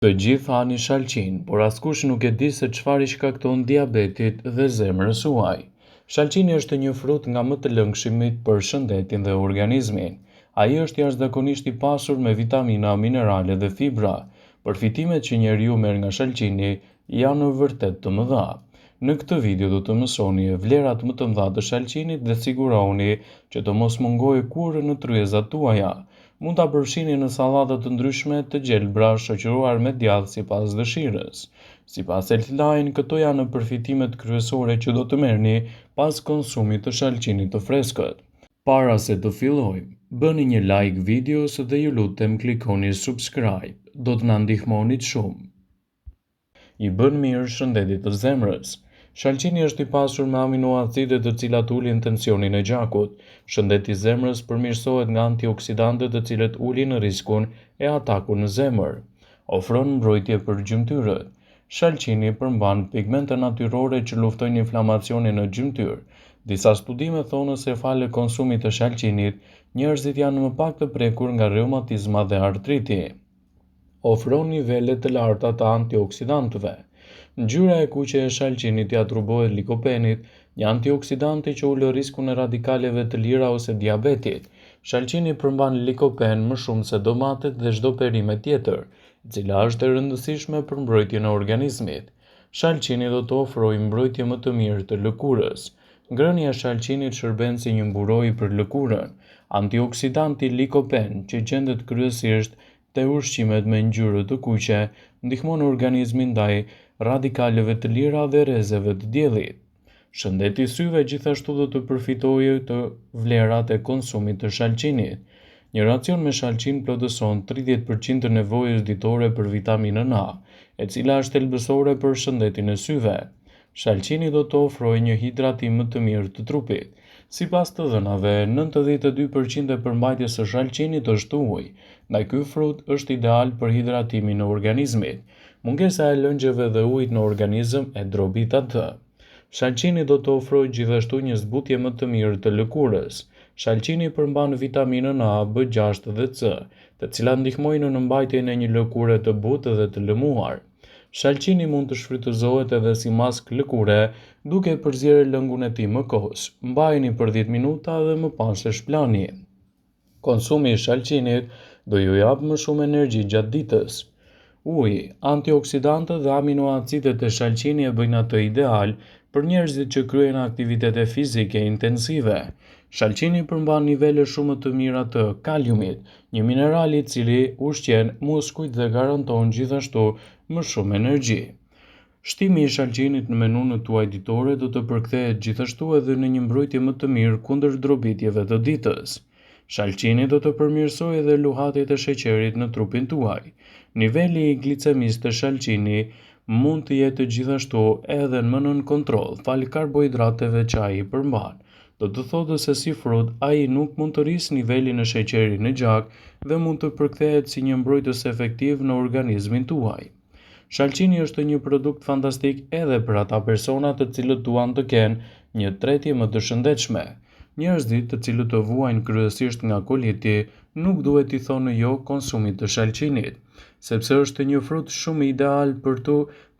Të gjithë hani shalqin, por askush nuk e di se çfarë i shkakton diabetit dhe zemrës huaj. Shalqini është një frut nga më të lëngshmit për shëndetin dhe organizmin. Ai është jashtëzakonisht i pasur me vitamina, minerale dhe fibra. Përfitimet që njeriu merr nga shalqini janë në vërtet të mëdha. Në këtë video do të mësoni vlerat më të mëdha të shalqinit dhe siguroni që të mos mungojë kurrë në tryezat tuaja. Mund ta përfshini në sallata të ndryshme të gjelbra shoqëruar me djathë sipas dëshirës. Sipas Healthline, këto janë përfitimet kryesore që do të merrni pas konsumit të shalqinit të freskët. Para se të fillojmë, bëni një like videos dhe ju lutem klikoni subscribe. Do të na ndihmonit shumë. I bën mirë shëndetit të zemrës. Shalqini është i pasur me aminoacide të cilat ulin tensionin e gjakut. Shëndeti i zemrës përmirësohet nga antioksidantët të cilët ulin riskun e atakut në zemër. Ofron mbrojtje për gjymtyrët. Shalqini përmban pigmente natyrore që luftojnë inflamacionin në gjymtyr. Disa studime thonë se falë konsumit të shalqinit, njerëzit janë më pak të prekur nga reumatizma dhe artriti. Ofron nivele të larta të antioksidantëve. Ngjyra e kuqe e shalqinit i atribuohet likopenit, një antioksidanti që ulë riskun e radikaleve të lira ose diabetit. Shalqini përmban likopen më shumë se domatet dhe çdo perime tjetër, e cila është e rëndësishme për mbrojtjen e organizmit. Shalqini do të ofrojë mbrojtje më të mirë të lëkurës. Ngrënia e shalqinit shërben si një mburojë për lëkurën. Antioksidanti likopen, që gjendet kryesisht te ushqimet me ngjyrë të kuqe, ndihmon organizmin ndaj radikaleve të lira dhe rrezeve të diellit. Shëndeti i syve gjithashtu do të përfitojë të vlerat e konsumit të shalqinit. Një racion me shalqin plotëson 30% të nevojës ditore për vitaminën A, e cila është thelbësore për shëndetin e syve. Shalqini do të ofrojë një hidratim më të mirë të trupit. Sipas të dhënave, 92% e përmbajtjes së shalqinit është ujë. Ndaj ky frut është ideal për hidratimin e organizmit. Mungesa e lëngjeve dhe ujit në organizëm e drobit atë. Shalqini do të ofrojë gjithashtu një zbutje më të mirë të lëkurës. Shalqini përmban vitaminën A, B6 dhe C, të cilat ndihmojnë në mbajtjen e një lëkure të butë dhe të lëmuar. Shalqini mund të shfrytëzohet edhe si maskë lëkure, duke përzierë lëngun e tij më kohës. Mbajini për 10 minuta dhe më pas e shplani. Konsumi i shalqinit do ju jap më shumë energji gjatë ditës. Uji, antioksidantët dhe aminoacidet e shalqini e bëjnë atë ideal për njerëzit që kryejnë aktivitete fizike intensive. Shalqini përmban nivele shumë të mira të kaliumit, një mineral i cili ushqen muskujt dhe garanton gjithashtu më shumë energji. Shtimi i shalqinit në menun tuaj ditore do të përkthehet gjithashtu edhe në një mbrojtje më të mirë kundër ndërobitjeve të ditës. Shalqini do të përmirësojë edhe luhatit e sheqerit në trupin tuaj. Niveli i glicemisë të shalqini mund të jetë gjithashtu edhe më nën kontroll falë karbohidrateve që ai përmban. Do të thotë se si frut, ai nuk mund të rrisë nivelin e sheqerit në gjak dhe mund të përkthehet si një mbrojtës efektiv në organizmin tuaj. Shalqini është një produkt fantastik edhe për ata persona të cilët duan të kenë një tretje më të shëndetshme. Njerëzit të cilët të vuajnë kryesisht nga koliti nuk duhet i thonë jo konsumit të shalqinit, sepse është një frut shumë ideal për të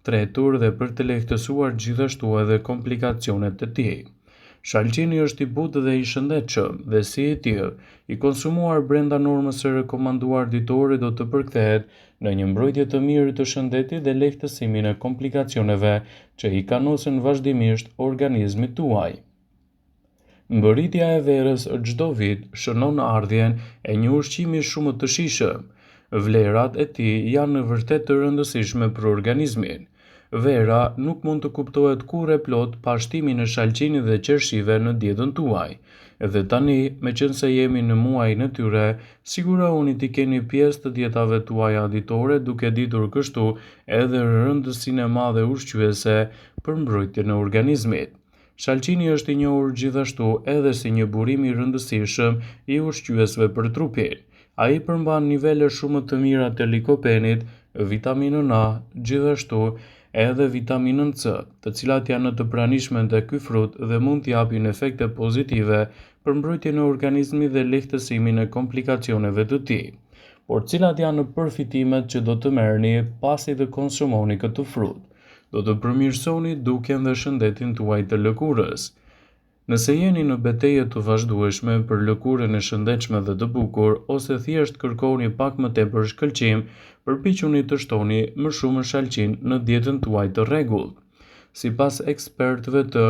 tretur dhe për të lehtësuar gjithashtu edhe komplikacionet e tij. Shalqini është i butë dhe i shëndetshëm dhe si i tillë, i konsumuar brenda normës së rekomanduar ditore do të përkthehet në një mbrojtje të mirë të shëndetit dhe lehtësimin e komplikacioneve që i kanosen vazhdimisht organizmit tuaj. Mbërritja e verës çdo vit shënon ardhjen e një ushqimi shumë të shijshëm. Vlerat e tij janë vërtet të rëndësishme për organizmin. Vera nuk mund të kuptohet kurrë e plot pa shtimin e shalqinit dhe qershive në dietën tuaj. Edhe tani, meqense jemi në muajin e tyre, sigurohuni të keni pjesë të dietave tuaja ditore duke ditur kështu edhe rëndësinë e madhe ushqyese për mbrojtjen e organizmit. Shalqini është i njohur gjithashtu edhe si një burim i rëndësishëm i ushqyesve për trupin. Ai përmban nivele shumë të mira të likopenit, vitaminën A, gjithashtu edhe vitaminën C, të cilat janë në të pranishme te ky frut dhe mund të japin efekte pozitive për mbrojtjen e organizmit dhe lehtësimin e komplikacioneve të tij. por cilat janë përfitimet që do të merrni pasi të konsumoni këtë frut? Do të përmirësoni dukjen dhe shëndetin tuaj të lëkurës. Nëse jeni në betejë të vazhdueshme për lëkurën e shëndetshme dhe të bukur, ose thjesht kërkoni pak më tepër shkëlqim, përpiquni të shtoni më shumë shalqin në dietën tuaj të rregullt. Sipas ekspertëve të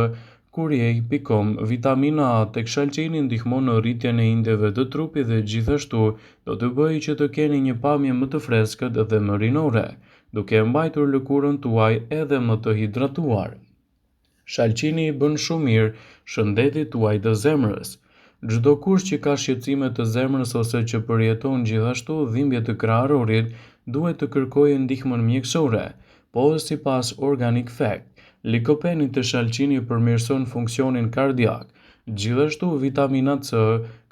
Kuriej.com, vitamina A tek shalqini ndihmon në rritjen e indeve të trupit dhe gjithashtu do të bëjë që të keni një pamje më të freskët dhe më rinore, duke mbajtur lëkurën tuaj edhe më të hidratuar. Shalqini i bën shumë mirë shëndetit tuaj të zemrës. Çdo kush që ka shqetësime të zemrës ose që përjeton gjithashtu dhimbje të kraharorit, duhet të kërkojë ndihmën mjekësore, po sipas Organic Fact, likopeni të shalqini përmirëson funksionin kardiak. Gjithashtu vitamina C,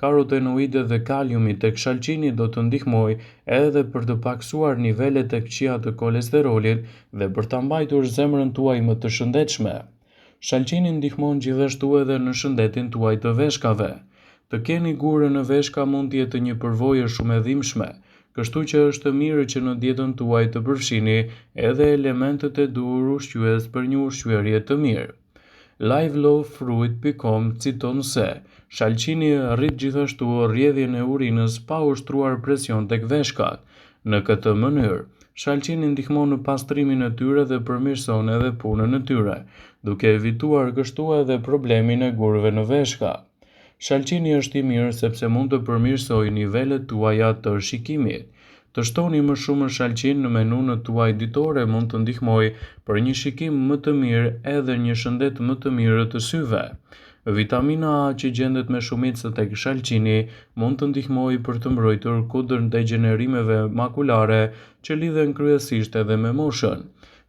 karotenoidet dhe kaliumi tek shalqini do të ndihmojë edhe për të paksuar nivelet e këqija të kolesterolit dhe për ta mbajtur zemrën tuaj më të shëndetshme. Shalqini ndihmon gjithashtu edhe në shëndetin tuaj të veshkave. Të keni gurë në veshka mund të jetë një përvojë shumë e dhimbshme, kështu që është mirë që në dietën tuaj të përfshini edhe elementet e duhur ushqyes për një ushqyerje të mirë. LiveLowFruit.com citon se shalqini rrit gjithashtu rrjedhjen e urinës pa ushtruar presion tek veshkat. Në këtë mënyrë, shalqini ndihmon në pastrimin e tyre dhe përmirëson edhe punën e tyre, duke evituar kështu edhe problemin e gurëve në veshka. Shalqini është i mirë sepse mund të përmirësojë nivelet tuaja të shikimit. Të shtoni më shumë shalqin në menunët tuaj ditore mund të ndihmojë për një shikim më të mirë edhe një shëndet më të mirë të syve. Vitamina A që gjendet me shumicë tek shalqini mund të ndihmojë për të mbrojtur kundër degenerimeve makulare që lidhen kryesisht edhe me moshën,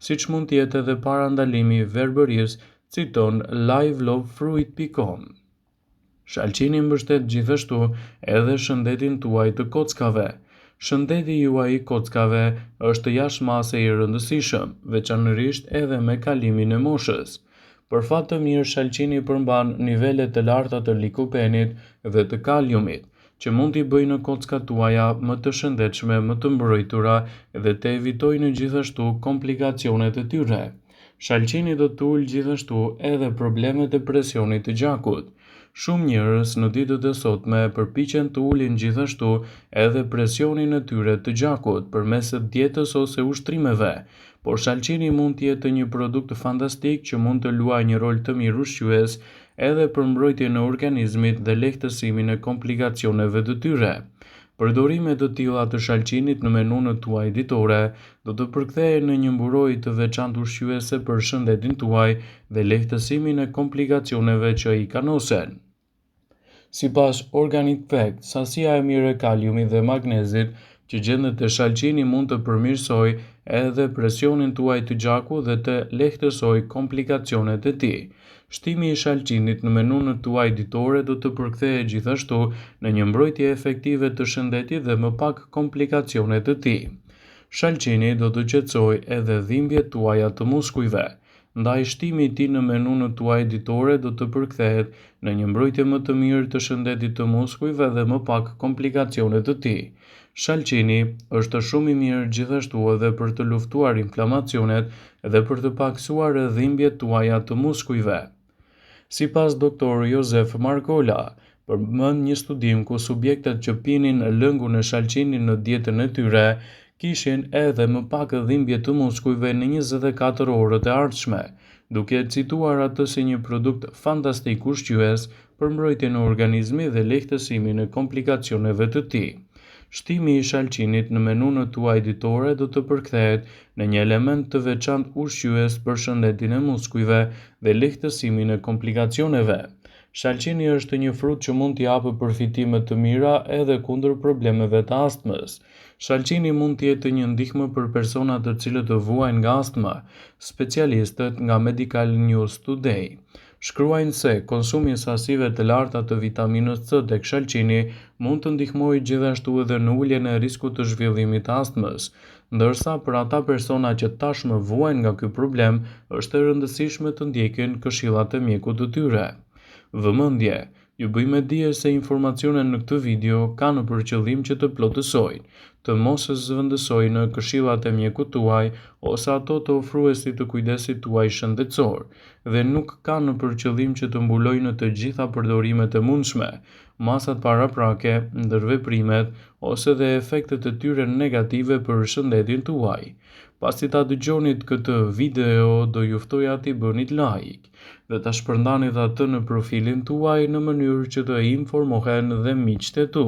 siç mund të jetë edhe parandalimi i verbërisë, citon LiveLowFruit.com. Shalqini mbështet gjithashtu edhe shëndetin tuaj të kockave. Shëndeti juaj i kockave është jashtëmase i rëndësishëm, veçanërisht edhe me kalimin e moshës. Për fat të mirë, shalqini përmban nivele të larta të likopenit dhe të kaliumit, që mund t'i bëjnë kockat tuaja më të shëndetshme, më të mbrojtura dhe të evitojnë gjithashtu komplikacionet e tyre. Shalqini do të ulë gjithashtu edhe problemet e presionit të gjakut. Shumë njerëz në ditët e sotme përpiqen të ulin gjithashtu edhe presionin e tyre të gjakut përmes dietës ose ushtrimeve, por shalqini mund të jetë një produkt fantastik që mund të luajë një rol të mirë ushqyes edhe për mbrojtjen e organizmit dhe lehtësimin e komplikacioneve të tyre. Përdorime të tilla të shalqinit në menunët tuaj ditore do të përkthehen në një mburojë të veçantë ushqyese për shëndetin tuaj dhe lehtësimin e komplikacioneve që i kanosen. Sipas Organic Fact, sasia e mirë e kaliumit dhe magnezit që gjendet te shalqini mund të përmirësojë edhe presionin tuaj të gjakut dhe të lehtësojë komplikacionet e tij. Shtimi i shalqinit në menunët tuaj ditore do të përkthehet gjithashtu në një mbrojtje efektive të shëndetit dhe më pak komplikacione të tij. Shalqini do të qetësojë edhe dhimbjet tuaja të muskujve. Ndaj shtimi i tij në menunët tuaj ditore do të përkthehet në një mbrojtje më të mirë të shëndetit të muskujve dhe më pak komplikacione të tij. Shalqini është shumë i mirë gjithashtu edhe për të luftuar inflamacionet dhe për të paksuar dhimbjet tuaja të muskujve. Sipas doktor Josef Markola, përmend një studim ku subjektet që pinin lëngun e shalqinit në dietën e tyre kishin edhe më pak dhimbje të muskujve në 24 orët e ardhshme, duke cituar atë si një produkt fantastik ushqyes për mbrojtjen e organizmit dhe lehtësimin e komplikacioneve të tij. Shtimi i shalqinit në menunët tuaj ditore do të përkthehet në një element të veçantë ushqyes për shëndetin e muskujve dhe lehtësimin e komplikacioneve. Shalqini është një frut që mund t'i japë përfitime të mira edhe kundër problemeve të astmës. Shalqini mund të jetë një ndihmë për persona të cilët të vuajnë nga astma. Specialistët nga Medical News Today shkruajnë se konsumi i sasive të larta të vitaminës C tek shalqini mund të ndihmojë gjithashtu edhe në uljen e riskut të zhvillimit të astmës, ndërsa për ata persona që tashmë vuajnë nga ky problem, është e rëndësishme të ndjekin këshillat e mjekut të tyre. Vëmendje, ju bëjmë dije se informacionet në këtë video kanë për qëllim që të plotësojnë, të mos zëvendësojnë në këshillat e mjekut tuaj ose ato të ofruesit të kujdesit tuaj shëndetësor, dhe nuk kanë për qëllim që të mbulojnë të gjitha përdorimet e mundshme, masat paraprake, ndërveprimet ose dhe efektet e tyre negative për shëndetin tuaj. Pasi ta dëgjonit këtë video, do ju ftoja t'i bënit like dhe ta shpërndanit atë në profilin tuaj në mënyrë që të informohen dhe miqtë e tu.